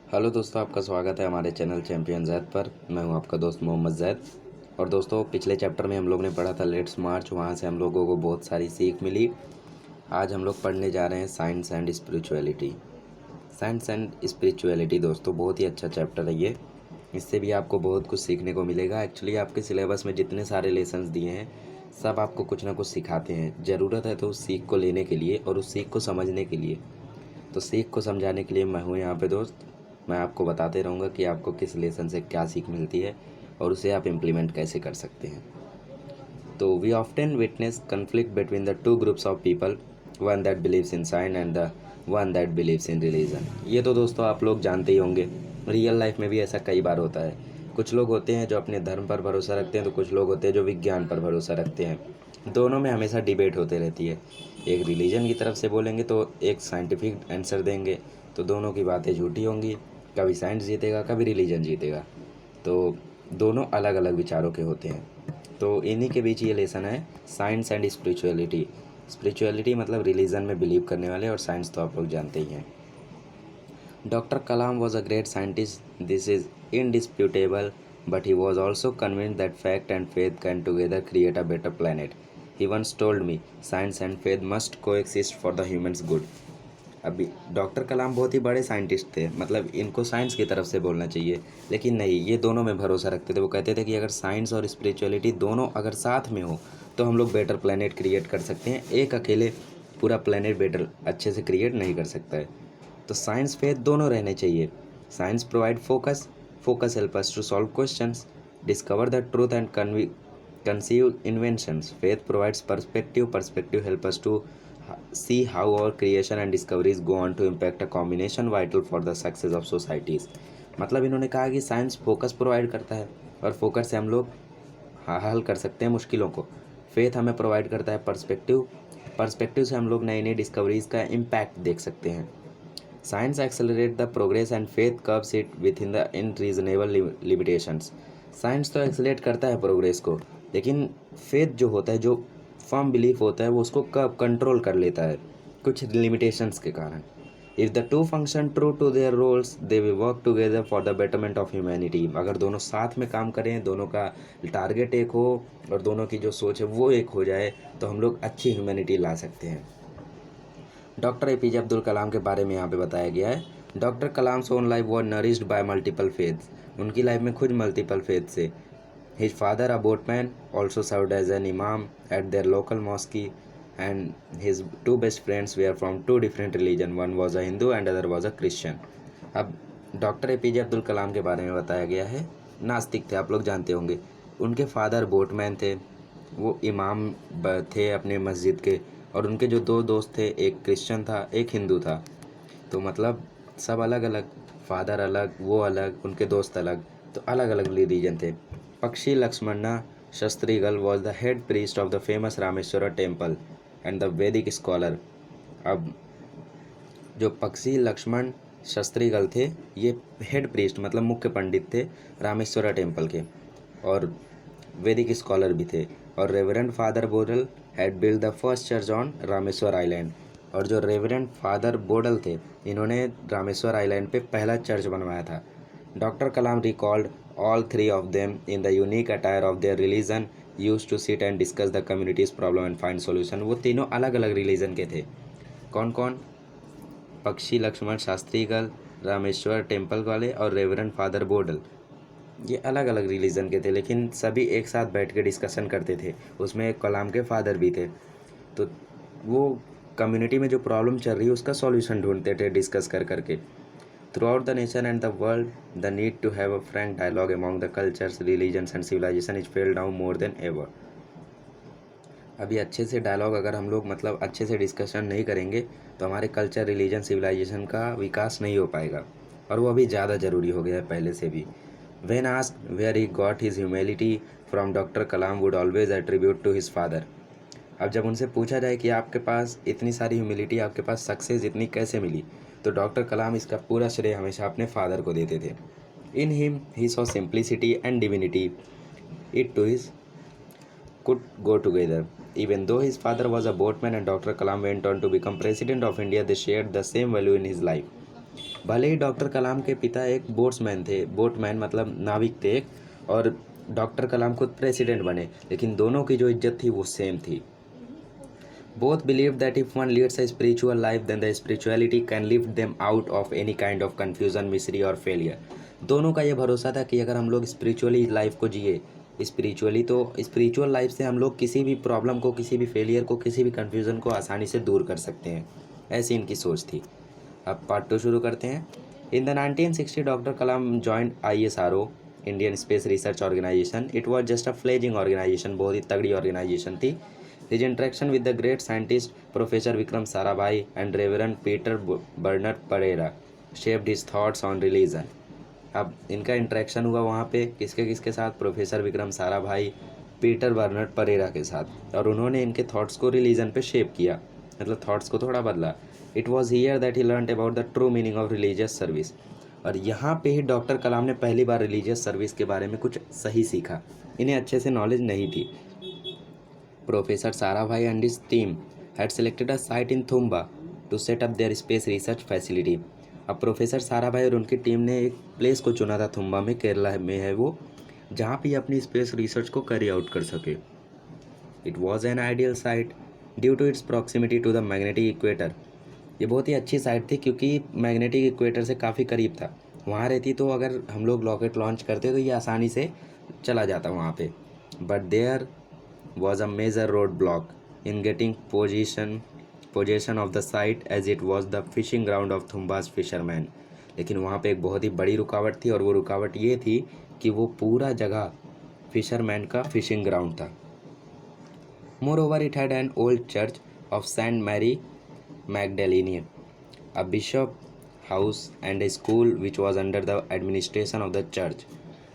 Hello दोस्तों, आपका स्वागत है हमारे चैनल चैंपियन जैद पर। मैं हूं आपका दोस्त मोहम्मद जैद। और दोस्तों, पिछले चैप्टर में हम लोग ने पढ़ा था लेट्स मार्च। वहां से हम लोगों को बहुत सारी सीख मिली। आज हम लोग पढ़ने जा रहे हैं science and spirituality. Science and spirituality दोस्तों बहुत ही अच्छा चैप्टर है ये। इससे भी आपको बहुत कुछ सीखने को मिलेगा। एक्चुअली आपके सिलेबस में जितने सारे लेसन्स दिए हैं सब आपको कुछ ना कुछ सिखाते हैं। ज़रूरत है तो उस सीख को लेने के लिए और उस सीख को समझने के लिए। तो सीख को समझाने के लिए मैं हूँ यहाँ पे दोस्त। मैं आपको बताते रहूँगा कि आपको किस लेसन से क्या सीख मिलती है और उसे आप इम्प्लीमेंट कैसे कर सकते हैं। तो we often witness conflict between the two groups of people, one that believes in science and the one that believes in religion. ये तो दोस्तों आप लोग जानते ही होंगे। रियल लाइफ में भी ऐसा कई बार होता है। कुछ लोग होते हैं जो अपने धर्म पर भरोसा रखते हैं, तो कुछ लोग होते हैं जो विज्ञान पर भरोसा रखते हैं। दोनों में हमेशा डिबेट होते रहती है। एक रिलीजन की तरफ से बोलेंगे तो एक साइंटिफिक आंसर देंगे, तो दोनों की बातें झूठी होंगी। कभी साइंस जीतेगा, कभी रिलीजन जीतेगा। तो दोनों अलग अलग विचारों के होते हैं। तो इन्हीं के बीच ये लेसन है साइंस एंड स्पिरिचुअलिटी। स्पिरिचुअलिटी मतलब रिलीजन में बिलीव करने वाले, और साइंस तो आप लोग जानते ही हैं। Doctor Kalam was a great scientist, this is indisputable, but he was also convinced that fact and faith can together create a better planet. He once told me science and faith must coexist for the humans good. अभी doctor Kalam बहुत ही बड़े scientist थे, मतलब इनको science की तरफ से बोलना चाहिए, लेकिन नहीं, ये दोनों में भरोसा रखते थे। वो कहते थे कि अगर साइंस और स्पिरिचुअलिटी दोनों अगर साथ में हो तो हम लोग बेटर प्लेनेट क्रिएट कर सकते हैं। एक अकेले पूरा प्लेनेट बेटर अच्छे से क्रिएट नहीं कर सकता है। तो साइंस फेथ दोनों रहने चाहिए। Science provide focus, focus help us to solve questions, discover the truth and conceive inventions. Faith provides perspective, perspective help us to see how our creation and discoveries go on to impact a combination vital for the success of societies. मतलब इन्होंने कहा कि science focus provide करता है और focus से हम लोग हल कर सकते हैं मुश्किलों को। फेथ हमें प्रोवाइड करता है पर्सपेक्टिव, पर्सपेक्टिव से हम लोग नई नई डिस्कवरीज का इम्पैक्ट देख सकते हैं। Science accelerate the progress and faith curbs it within the unreasonable limitations. Science तो एक्सेलरेट करता है प्रोग्रेस को, लेकिन फेथ जो होता है, जो फर्म बिलीफ होता है, वो उसको कब कंट्रोल कर लेता है कुछ लिमिटेशंस के कारण। If the two function true to their roles they will work together for the betterment of humanity. अगर दोनों साथ में काम करें, दोनों का टारगेट एक हो और दोनों की जो सोच है वो एक हो जाए, तो हम लोग अच्छी ह्यूमैनिटी ला सकते हैं। डॉक्टर एपीजे अब्दुल कलाम के बारे में यहाँ पे बताया गया है। Doctor Kalam's own life was nourished by multiple faiths. उनकी लाइफ में खुद मल्टीपल फेथ से। His father a boatman also served as an imam at their local mosque, and his two best friends were from two different religion, one was a Hindu and other was a Christian. अब doctor APJ Abdul Kalam के बारे में बताया गया है। नास्तिक थे, आप लोग जानते होंगे। उनके फादर बोटमैन थे, वो इमाम थे अपने मस्जिद के। और उनके जो दो दोस्त थे, एक क्रिश्चियन था, एक हिंदू था। तो मतलब सब अलग अलग, फादर अलग, वो अलग, उनके दोस्त अलग, तो अलग अलग रिलीजन थे। Pakshi Lakshmana Shastrigal was the head priest of the famous Rameshwar temple and the Vedic scholar. अब जो पक्षी लक्ष्मण शस्त्रीगल थे, ये हेड प्रीस्ट मतलब मुख्य पंडित थे रामेश्वरा टेम्पल के, और वैदिक स्कॉलर भी थे। और reverend father Bodal had build the first church on Rameshwar island. और जो रेवरेंड फादर बोडल थे, इन्होंने रामेश्वर आइलैंड पे पहला चर्च बनवाया था। Doctor Kalam recalled all three of them in the unique attire of their religion, use to sit and discuss the communities problem and find solution. वो तीनों अलग अलग रिलीजन के थे। कौन कौन? पक्षी लक्ष्मण शास्त्रीगल, रामेश्वर टेम्पल वाले, और रेवरेंड फादर बोडल। ये अलग अलग रिलीजन के थे, लेकिन सभी एक साथ बैठ के डिस्कशन करते थे। उसमें कलाम के फादर भी थे। तो वो कम्युनिटी में जो प्रॉब्लम चल रही है उसका सॉल्यूशन ढूंढते थे डिस्कस कर करके। Throughout the nation and the world the need to have a frank dialogue among the cultures, religions and civilisation is felt now more than ever. अभी अच्छे से डायलॉग अगर हम लोग मतलब अच्छे से डिस्कशन नहीं करेंगे तो हमारे कल्चर, रिलीजन, सिविलाइजेशन का विकास नहीं हो पाएगा, और वो अभी ज़्यादा ज़रूरी हो गया है पहले से भी। When asked where he got his humility from, doctor Kalam would always attribute to his father. अब जब उनसे पूछा जाए कि आपके पास इतनी सारी ह्यूमिलिटी, आपके पास सक्सेस इतनी कैसे मिली, तो डॉक्टर कलाम इसका पूरा श्रेय हमेशा अपने फादर को देते थे। In him he saw simplicity and divinity, it to his could go together. Even though his father was a boatman and Dr. Kalam went on to become president of India, they shared the same value in his life. भले ही doctor कलाम के पिता एक बोट्समैन थे, boatman मतलब नाविक थे एक, और डॉक्टर कलाम खुद प्रेसिडेंट बने, लेकिन दोनों की जो इज्जत थी वो सेम थी। Both believed that if one leads a spiritual life, then the spirituality can lift them out of any kind of confusion, misery और failure। दोनों का ये भरोसा था कि अगर हम लोग स्पिरिचुअली लाइफ को जिए, स्पिरिचुअली, तो स्पिरिचुअल लाइफ से हम लोग किसी भी प्रॉब्लम को, किसी भी फेलियर को, किसी भी कन्फ्यूज़न को आसानी से दूर कर सकते हैं। ऐसी इनकी सोच थी। अब पार्ट 2 शुरू करते हैं। In the 1960 doctor Kalam joined ISRO, Indian space research organisation. It was just a fledgling organisation, बहुत ही तगड़ी ऑर्गेनाइजेशन थी। His interaction with the great scientist Professor Vikram Sarabhai and Reverend Peter Bernard Pereira shaped his thoughts on religion। अब इनका interaction हुआ वहाँ पे किसके किसके साथ? Professor Vikram Sarabhai, Peter Bernard Pereira के साथ, और उन्होंने इनके थॉट्स को रिलीजन पे शेप किया, मतलब थॉट्स को थोड़ा बदला। It was here that he learned about the true meaning of religious service. और यहाँ पे ही डॉक्टर कलाम ने पहली बार रिलीजियस सर्विस के बारे में कुछ सही सीखा। इन्हें अच्छे से नॉलेज नहीं थी। Professor Sarabhai and his team had selected a site in Thumba to set up their space research facility। अब प्रोफेसर साराभाई और उनकी टीम ने एक प्लेस को चुना था, थुम्बा में, केरला में है वो, जहाँ पे अपनी स्पेस रिसर्च को कैरी आउट कर सके। It was an ideal site due to its proximity to the magnetic equator. ये बहुत ही अच्छी साइट थी क्योंकि मैग्नेटिक इक्वेटर से काफ़ी करीब था। वहाँ रहती तो अगर हम लोग रॉकेट लॉन्च करते तो ये आसानी से चला जाता वहाँ पे। But there was a major roadblock in getting possession of the site, as it was the fishing ground of Thumba's fishermen। लेकिन वहाँ पे एक बहुत ही बड़ी रुकावट थी, और वो रुकावट ये थी कि वो पूरा जगह फिशरमैन का फिशिंग ग्राउंड था। Moreover, it had an old church of Saint Mary Magdalene, a bishop house and a school which was under the administration of the church।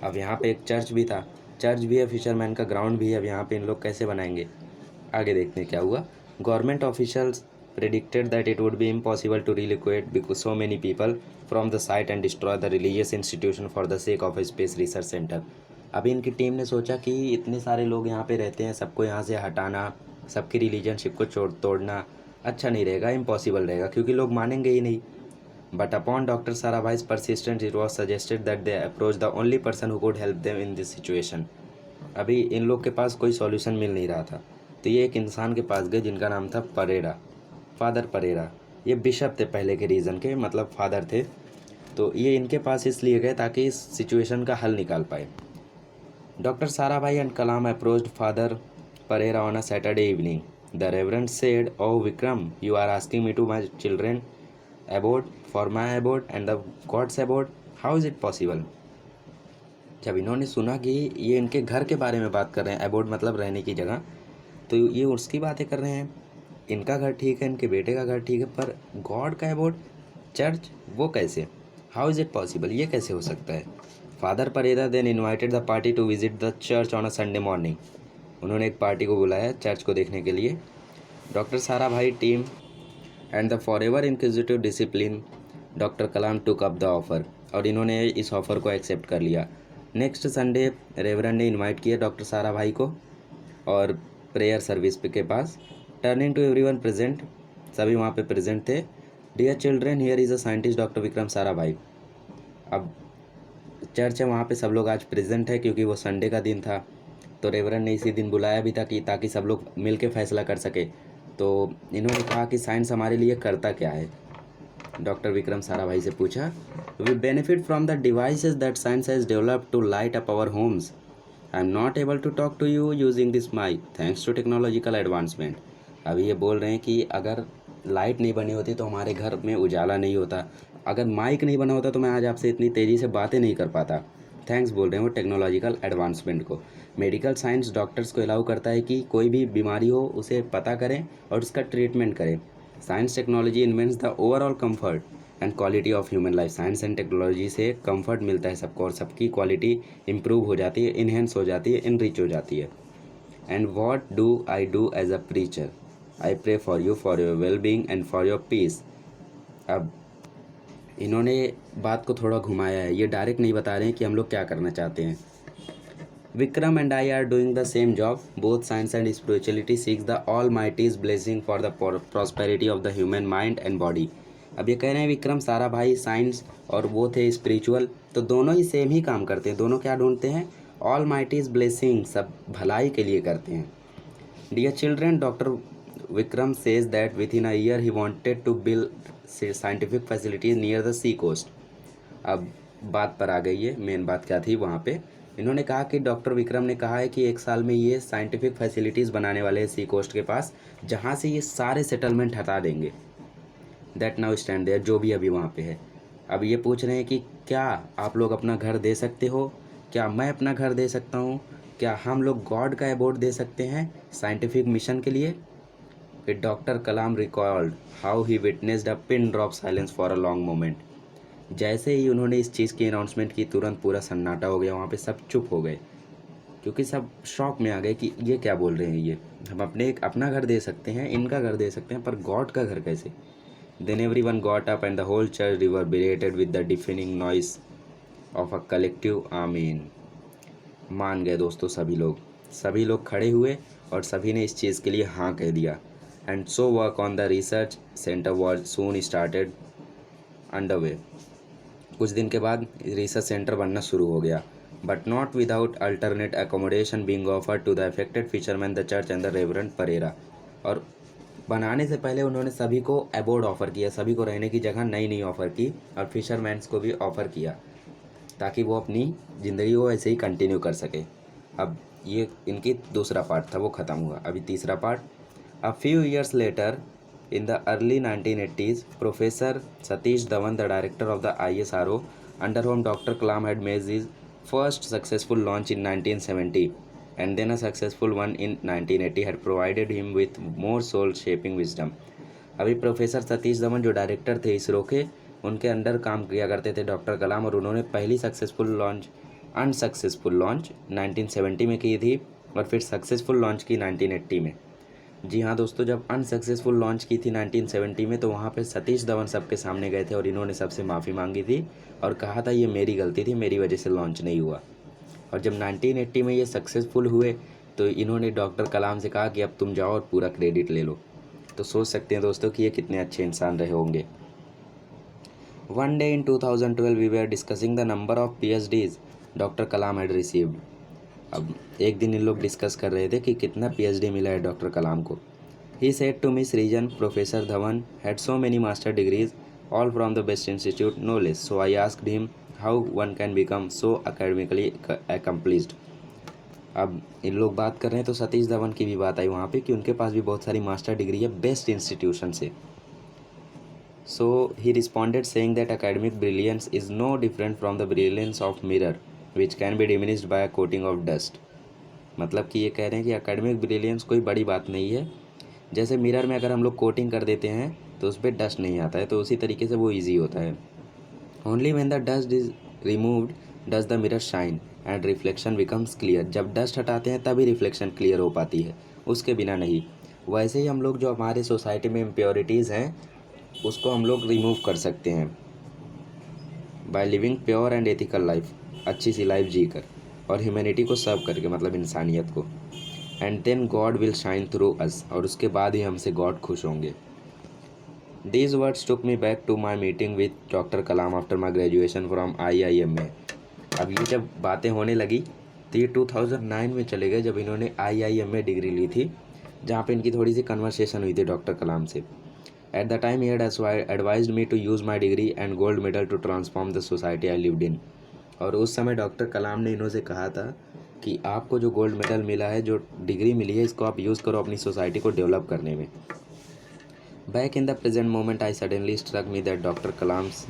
अब यहाँ पे एक चर्च भी था, चर्च भी है, फिशरमैन का ग्राउंड भी है। अब यहाँ पे इन लोग कैसे बनाएंगे, आगे देखते हैं क्या हुआ। Government officials predicted that it would be impossible to relocate because so many people from the site and destroy the religious institution for the sake of a space research centre. अभी इनकी टीम ने सोचा कि इतने सारे लोग यहाँ पे रहते हैं, सबको यहाँ से हटाना, सबकी रिलीजनशिप को तोड़ना अच्छा नहीं रहेगा, इम्पॉसिबल रहेगा, क्योंकि लोग मानेंगे ही नहीं। But upon Dr. Sarabhai's persistence, it was suggested that they approach the only person who could help them in this situation। अभी इन लोग के पास कोई सॉल्यूशन मिल नहीं रहा था, तो ये एक इंसान के पास गए जिनका नाम था परेरा, फादर परेरा। ये बिशप थे पहले के रीजन के, मतलब फादर थे। तो ये इनके पास इसलिए गए ताकि इस सिचुएशन का हल निकाल पाए। Doctor Sarabhai and Kalam approached father Pereira on a Saturday evening. The reverend said, "oh Vikram, you are asking me to my children abode for my abode and the God's abode, how is it possible?" जब इन्होंने सुना कि ये इनके घर के बारे में बात कर रहे हैं, abode मतलब रहने की जगह, तो ये उसकी बातें कर रहे हैं। इनका घर ठीक है, इनके बेटे का घर ठीक है, पर गॉड का abode, चर्च, वो कैसे? हाउ इज़ इट पॉसिबल, ये कैसे हो सकता है? Father Pereira then invited the party to visit the church on a Sunday morning. उन्होंने एक पार्टी को बुलाया चर्च को देखने के लिए। Doctor Sarabhai team and the forever inquisitive discipline doctor Kalam took up the offer, और इन्होंने इस ऑफ़र को एक्सेप्ट कर लिया। नेक्स्ट संडे रेवरेंड ने इनवाइट किया डॉक्टर साराभाई को और प्रेयर सर्विस के पास। टर्निंग टू एवरीवन प्रेजेंट, सभी वहाँ पे प्रेजेंट थे। Dear children, here is a scientist doctor Vikram Sarabhai. अब चर्च है, वहाँ पे सब लोग आज प्रेजेंट है क्योंकि वो संडे का दिन था, तो रेवरेंड ने इसी दिन बुलाया भी था कि ताकि सब लोग मिल के फैसला कर सके। तो इन्होंने कहा कि साइंस हमारे लिए करता क्या है। डॉक्टर विक्रम साराभाई से पूछा, we benefit from the devices that science has developed to light up our homes. I am not able to talk to you using this mic thanks to technological advancement. अभी ये बोल रहे हैं कि अगर लाइट नहीं बनी होती तो हमारे घर में उजाला नहीं होता, अगर माइक नहीं बना होता तो मैं आज आपसे इतनी तेज़ी से बातें नहीं कर पाता। थैंक्स बोल रहे हैं वो टेक्नोलॉजिकल एडवांसमेंट को। मेडिकल साइंस डॉक्टर्स को अलाउ करता है कि कोई भी बीमारी हो उसे पता करें और उसका ट्रीटमेंट करें। Science technology invents the overall comfort and quality of human life. Science and technology से कंफर्ट मिलता है सबको और सबकी क्वालिटी इंप्रूव हो जाती है, इन्हेंस हो जाती है, इनरिच हो जाती है। And what do I do as a preacher, I pray for you for your well being and for your peace. अब इन्होंने बात को थोड़ा घुमाया है, ये डायरेक्ट नहीं बता रहे हैं कि हम लोग क्या करना चाहते हैं। Vikram and I are doing the same job, both science and spirituality seeks the almighty's blessing for the prosperity of the human mind and body. अब ये कह रहे हैं विक्रम साराभाई साइंस और वो थे स्पिरिचुअल, तो दोनों ही सेम ही काम करते हैं। दोनों क्या ढूंढते हैं? ऑल माइटीज ब्लेसिंग, सब भलाई के लिए करते हैं। Dear children, doctor Vikram says that within a year he wanted to build scientific facilities near the sea coast. अब बात पर आ गई है, मेन बात क्या थी वहाँ पे। इन्होंने कहा कि डॉक्टर विक्रम ने कहा है कि 1 साल में ये साइंटिफिक फैसिलिटीज़ बनाने वाले हैं सी कोस्ट के पास, जहाँ से ये सारे सेटलमेंट हटा देंगे। दैट नाउ स्टैंड देयर, जो भी अभी वहाँ पे है। अब ये पूछ रहे हैं कि क्या आप लोग अपना घर दे सकते हो? क्या मैं अपना घर दे सकता हूँ? क्या हम लोग गॉड का अबोर्ड दे सकते हैं साइंटिफिक मिशन के लिए? फिर doctor Kalam recalled how he witnessed a pin drop silence for a long moment. जैसे ही उन्होंने इस चीज़ की अनाउंसमेंट की, तुरंत पूरा सन्नाटा हो गया, वहाँ पे सब चुप हो गए, क्योंकि सब शॉक में आ गए कि ये क्या बोल रहे हैं ये। हम अपना घर दे सकते हैं, इनका घर दे सकते हैं, पर गॉड का घर कैसे? Then everyone got up and the whole church reverberated with the defining noise of a collective amen. मान गए दोस्तों सभी लोग खड़े हुए और सभी ने इस चीज़ के लिए हाँ कह दिया। And so work on the research centre was soon started underway. कुछ दिन के बाद रिसर्च सेंटर बनना शुरू हो गया, but not without alternate accommodation being offered to the affected fisherman, the church and the reverend Pereira. और बनाने से पहले उन्होंने सभी को अबोर्ड ऑफ़र किया, सभी को रहने की जगह नई नई ऑफ़र की, और फिशरमैन्स को भी ऑफ़र किया, ताकि वो अपनी ज़िंदगी को ऐसे ही कंटिन्यू कर सके। अब ये इनकी दूसरा पार्ट था, वो ख़त्म हुआ। अभी तीसरा part. A few years later in the early 1980s, Professor Satish Dhawan, the director of the ISRO, under whom Dr. Kalam had made his first successful launch in 1970 and then a successful one in 1980, had provided him with more soul-shaping wisdom. अभी professor Satish Dhawan जो director थे इसरो के, उनके under काम किया करते थे doctor कलाम, और उन्होंने पहली अनसक्सेसफुल लॉन्च 1970 में की थी, और फिर सक्सेसफुल लॉन्च की 1980 में। जी हाँ दोस्तों, जब अनसक्सेसफुल लॉन्च की थी 1970 में, तो वहाँ पे सतीश धवन सबके सामने गए थे और इन्होंने सबसे माफ़ी मांगी थी और कहा था ये मेरी गलती थी, मेरी वजह से लॉन्च नहीं हुआ। और जब 1980 में ये सक्सेसफुल हुए, तो इन्होंने डॉक्टर कलाम से कहा कि अब तुम जाओ और पूरा क्रेडिट ले लो। तो सोच सकते हैं दोस्तों कि ये कितने अच्छे इंसान रहे होंगे। One day in 2012 we were discussing the number of PhDs doctor Kalam had received. अब एक दिन इन लोग डिस्कस कर रहे थे कि कितना PhD मिला है डॉक्टर कलाम को। He said to Miss Region, Professor Dhawan had so many master degrees, all from the best institute, no less. So I asked him how one can become so academically accomplished. अब इन लोग बात कर रहे हैं तो सतीश धवन की भी बात आई वहाँ पे कि उनके पास भी बहुत सारी मास्टर डिग्री है बेस्ट इंस्टीट्यूशन से। So he responded saying that academic brilliance is no different from the brilliance of mirror, which can be diminished by a coating of dust. मतलब कि ये कह रहे हैं कि एकेडमिक ब्रिलियंस कोई बड़ी बात नहीं है, जैसे मिरर में अगर हम लोग कोटिंग कर देते हैं तो उस पर डस्ट नहीं आता है, तो उसी तरीके से वो ईजी होता है। Only when the dust is removed does the mirror shine and reflection becomes clear. जब डस्ट हटाते हैं तभी रिफ्लेक्शन क्लियर हो पाती है, उसके बिना नहीं। वैसे ही हम लोग जो हमारे सोसाइटी में इम्प्योरिटीज़ हैं उसको हम लोग रिमूव कर सकते हैं by living pure and ethical life, अच्छी सी लाइफ जी कर और ह्यूमैनिटी को सर्व करके, मतलब इंसानियत को। And then god will shine through us, और उसके बाद ही हमसे गॉड खुश होंगे। These words took me back to my meeting with doctor Kalam after my graduation from IIMA। अब ये जब बातें होने लगी तो ये 2009 में चले गए, जब इन्होंने IIMA डिग्री ली थी, जहाँ पे इनकी थोड़ी सी कन्वर्सेशन हुई थी डॉक्टर कलाम से। At the time he had advised me to use my degree and gold medal to transform the society I lived in. और उस समय डॉक्टर कलाम ने इन्हों से कहा था कि आपको जो गोल्ड मेडल मिला है, जो डिग्री मिली है, इसको आप यूज़ करो अपनी सोसाइटी को डेवलप करने में। Back in the present moment I suddenly struck me that doctor Kalam's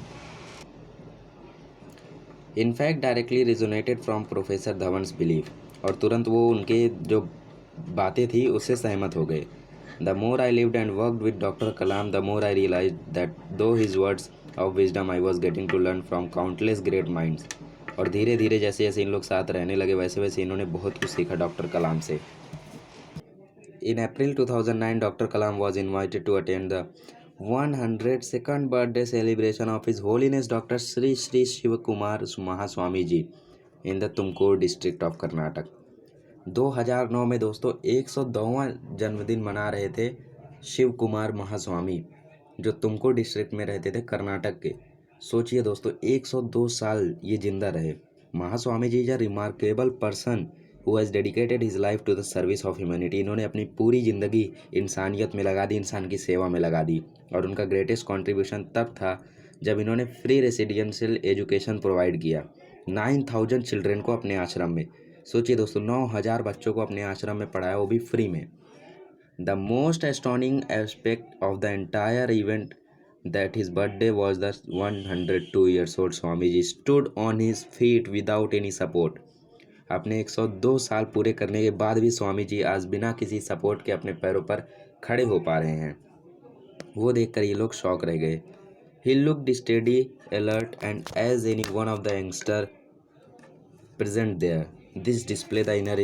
in fact directly resonated from professor Dhawan's belief. और तुरंत वो उनके जो बातें थी उससे सहमत हो गए। The more I lived and worked with doctor Kalam, the more I realised that though his words of wisdom I was getting to learn from countless great minds. और धीरे धीरे जैसे जैसे इन लोग साथ रहने लगे, वैसे वैसे इन्होंने बहुत कुछ सीखा डॉक्टर कलाम से। In April 2009 doctor Kalam was invited to attend the 102nd birthday celebration of his holiness doctor Shri Shri Shiva Kumar Mahaswami ji in the Tumkur district of Karnataka. 2009 में दोस्तों 102वां जन्मदिन मना रहे थे शिव कुमार महास्वामी, जो तुमको डिस्ट्रिक्ट में रहते थे कर्नाटक के। सोचिए दोस्तों 102 साल ये जिंदा रहे। Mahaswami ji is a remarkable person who has dedicated his life to the service of humanity. इन्होंने अपनी पूरी ज़िंदगी इंसानियत में लगा दी, इंसान की सेवा में लगा दी। और उनका ग्रेटेस्ट कंट्रीब्यूशन तब था जब इन्होंने फ्री रेसिडेंशियल एजुकेशन प्रोवाइड किया 9000 चिल्ड्रेन को अपने आश्रम में। सोचिए दोस्तों 9000 बच्चों को अपने आश्रम में पढ़ाया, वो भी फ्री में। The most astonishing aspect of the entire event that his birthday was the 102 years old Swamiji stood on his feet without any support। अपने 102 साल पूरे करने के बाद भी स्वामी जी आज बिना किसी सपोर्ट के अपने पैरों पर खड़े हो पा रहे हैं। वो देखकर ये लोग शॉक रह गए। He looked steady, alert and as any one of the youngster present there। This display the inner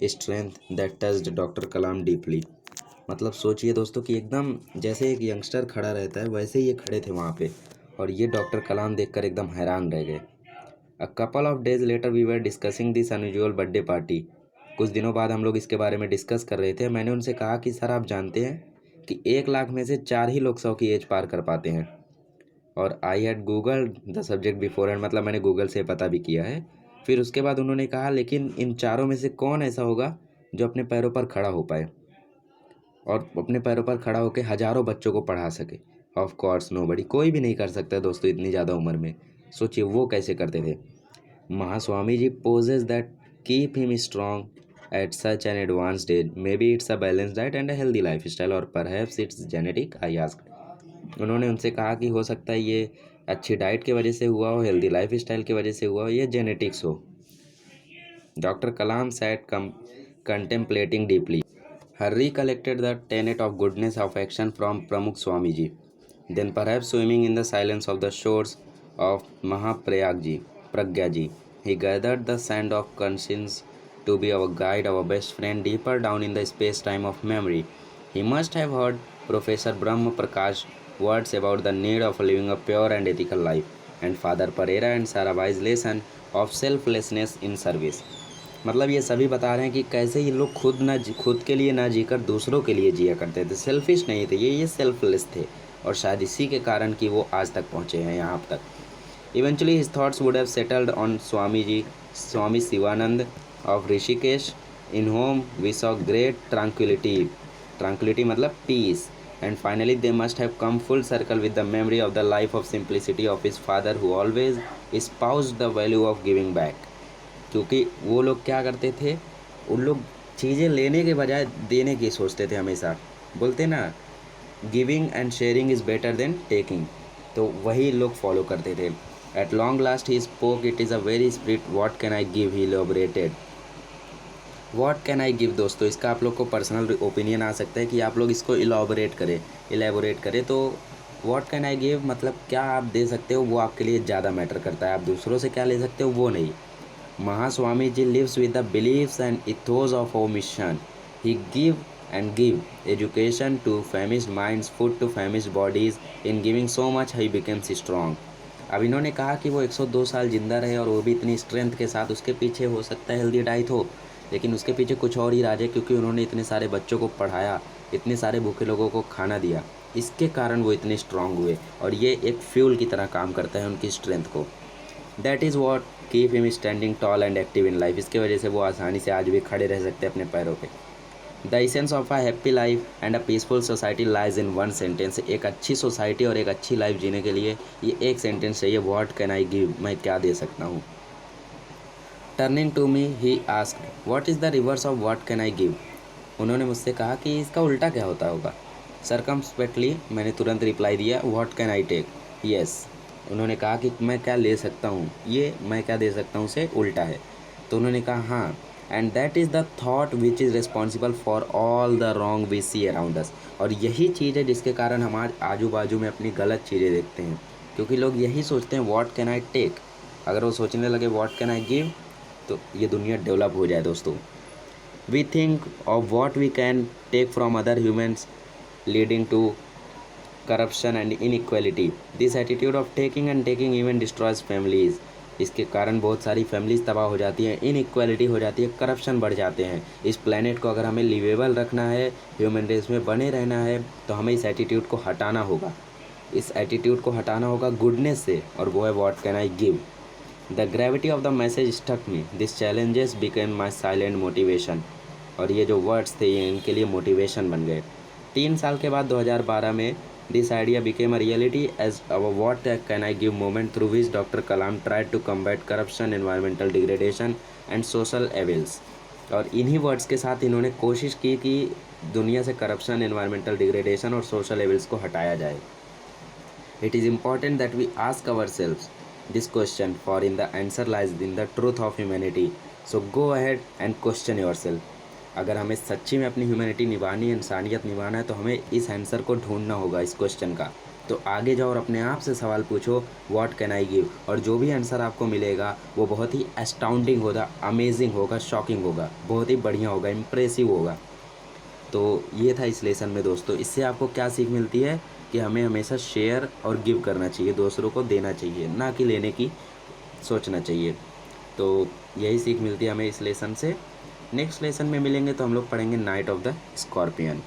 strength that touched doctor Kalam deeply. मतलब सोचिए दोस्तों कि एकदम जैसे एक यंगस्टर खड़ा रहता है वैसे ही ये खड़े थे वहाँ पे, और ये डॉक्टर कलाम देखकर एकदम हैरान रह गए। A couple of days later we were discussing this unusual birthday party. कुछ दिनों बाद हम लोग इसके बारे में डिस्कस कर रहे थे। मैंने उनसे कहा कि सर आप जानते हैं कि 1 लाख में से 4 ही लोग 100 की एज पार कर पाते हैं। और I had Google the subject before hand, मतलब मैंने गूगल से पता भी किया है। फिर उसके बाद उन्होंने कहा लेकिन इन चारों में से कौन ऐसा होगा जो अपने पैरों पर खड़ा हो पाए और अपने पैरों पर खड़ा होकर हज़ारों बच्चों को पढ़ा सके। ऑफ कोर्स नोबडी, कोई भी नहीं कर सकता दोस्तों इतनी ज़्यादा उम्र में। सोचिए वो कैसे करते थे। महास्वामी जी poses that keep him strong at such an advanced age। Maybe it's a balanced diet and a healthy lifestyle or perhaps it's genetic, I asked। उन्होंने उनसे कहा कि हो सकता है ये अच्छी डाइट की वजह से हुआ हो, हेल्दी लाइफ स्टाइल की वजह से हुआ हो, ये जेनेटिक्स हो। Doctor Kalam sat contemplating deeply। Her recollected the tenet of goodness of action from Pramukh Swamiji। Then perhaps swimming in the silence of the shores of Pragya ji, he gathered the sand of conscience to be our guide, our best friend, deeper down in the space-time of memory। He must have heard Professor Brahma Prakash words about the need of living a pure and ethical life, and Father Pereira and Sarabhai's lesson of selflessness in service। मतलब ये सभी बता रहे हैं कि कैसे ये लोग खुद के लिए ना जीकर दूसरों के लिए जिया करते थे। सेल्फिश नहीं थे ये सेल्फलेस थे, और शायद इसी के कारण कि वो आज तक पहुँचे हैं यहाँ तक। Eventually his thoughts would have settled on Swami Sivanand of Rishikesh, in whom we saw great tranquility। Tranquility मतलब peace। And finally they must have come full circle with the memory of the life of simplicity of his father, who always espoused the value of giving back। क्योंकि वो लोग क्या करते थे, उन लोग चीज़ें लेने के बजाय देने की सोचते थे हमेशा। बोलते ना giving and sharing is better than taking, तो वही लोग फॉलो करते थे। At long last he spoke, it is a very spirit, what can I give, he elaborated. What can I give दोस्तों, इसका आप लोग को पर्सनल ओपिनियन आ सकता है कि आप लोग इसको इलैबोरेट करें। तो व्हाट कैन आई गिव मतलब क्या आप दे सकते हो, वो आपके लिए ज़्यादा मैटर करता है। आप दूसरों से क्या ले सकते हो वो नहीं। महास्वामी जी lives with the beliefs and ethos of our mission। He give education to famished minds, food to famished bodies। In giving so much he becomes strong। अब इन्होंने कहा कि वो 102 साल जिंदा रहे और वो भी इतनी स्ट्रेंथ के साथ। उसके पीछे हो सकता है हेल्दी डाइट हो, लेकिन उसके पीछे कुछ और ही राज है, क्योंकि उन्होंने इतने सारे बच्चों को पढ़ाया, इतने सारे भूखे लोगों को खाना दिया। इसके कारण वो इतने स्ट्रांग हुए, और ये एक फ्यूल की तरह काम करता है उनकी स्ट्रेंथ को। That is what keep him standing tall and active in life. इसके वजह से वो आसानी से आज भी खड़े रह सकते हैं अपने पैरों पे। The essence of a happy life and a peaceful society lies in one sentence. एक अच्छी सोसाइटी और एक अच्छी लाइफ जीने के लिए ये एक सेंटेंस चाहिए, व्हाट कैन आई गिव, मैं क्या दे सकता हूँ। Turning to me he asked what is the reverse of what can I give. उन्होंने मुझसे कहा कि इसका उल्टा क्या होता होगा। सरकमस्पेक्टली मैंने तुरंत रिप्लाई दिया, what can I take. Yes, उन्होंने कहा कि मैं क्या ले सकता हूँ, ये मैं क्या दे सकता हूँ से उल्टा है। तो उन्होंने कहा हाँ, and that is the thought which is responsible for all the wrong we see around us. और यही चीज़ है जिसके कारण हमारे आजू बाजू में अपनी गलत चीज़ें देखते हैं, क्योंकि लोग यही सोचते हैं व्हाट कैन आई टेक। अगर वो सोचने लगे व्हाट कैन आई गिव, तो ये दुनिया डेवलप हो जाए दोस्तों। We think of what we can take from other humans, leading to corruption and inequality। This attitude of taking and taking even destroys families। इसके कारण बहुत सारी फैमिलीज तबाह हो जाती हैं, इनइक्वालिटी हो जाती है, करप्शन बढ़ जाते हैं। इस प्लेनेट को अगर हमें लिवेबल रखना है, ह्यूमन रेस में बने रहना है, तो हमें इस एटीट्यूड को हटाना होगा। इस एटीट्यूड को हटाना होगा गुडनेस से, और वो है what can I give. The gravity of the message stuck me, this challenges became my silent motivation. और ये जो वर्ड्स थे ये इनके लिए मोटिवेशन बन गए। 3 साल के बाद 2012 में this idea became a reality as our what can I give movement, through which doctor Kalam tried to combat corruption, environmental degradation and social evils. और इन्हीं वर्ड्स के साथ इन्होंने कोशिश की कि दुनिया से करप्शन, एनवायरमेंटल डिग्रेडेशन और सोशल एविल्स को हटाया जाए। It is important that we ask ourselves this question, for in the answer lies in the truth of humanity. So go ahead and question yourself. अगर हमें सच्ची में अपनी ह्यूमैनिटी निभानी है, इंसानियत निभाना है, तो हमें इस आंसर को ढूंढना होगा, इस क्वेश्चन का। तो आगे जाओ और अपने आप से सवाल पूछो, व्हाट कैन आई गिव। और जो भी आंसर आपको मिलेगा वो बहुत ही एस्टाउंडिंग होगा, अमेजिंग होगा, शॉकिंग होगा, बहुत ही बढ़िया होगा, इम्प्रेसिव होगा। तो ये था इस लेसन में दोस्तों। इससे आपको क्या सीख मिलती है कि हमें हमेशा शेयर और गिव करना चाहिए, दूसरों को देना चाहिए, ना कि लेने की सोचना चाहिए। तो यही सीख मिलती है हमें इस लेसन से। नेक्स्ट लेसन में मिलेंगे तो हम लोग पढ़ेंगे नाइट ऑफ द स्कॉर्पियन।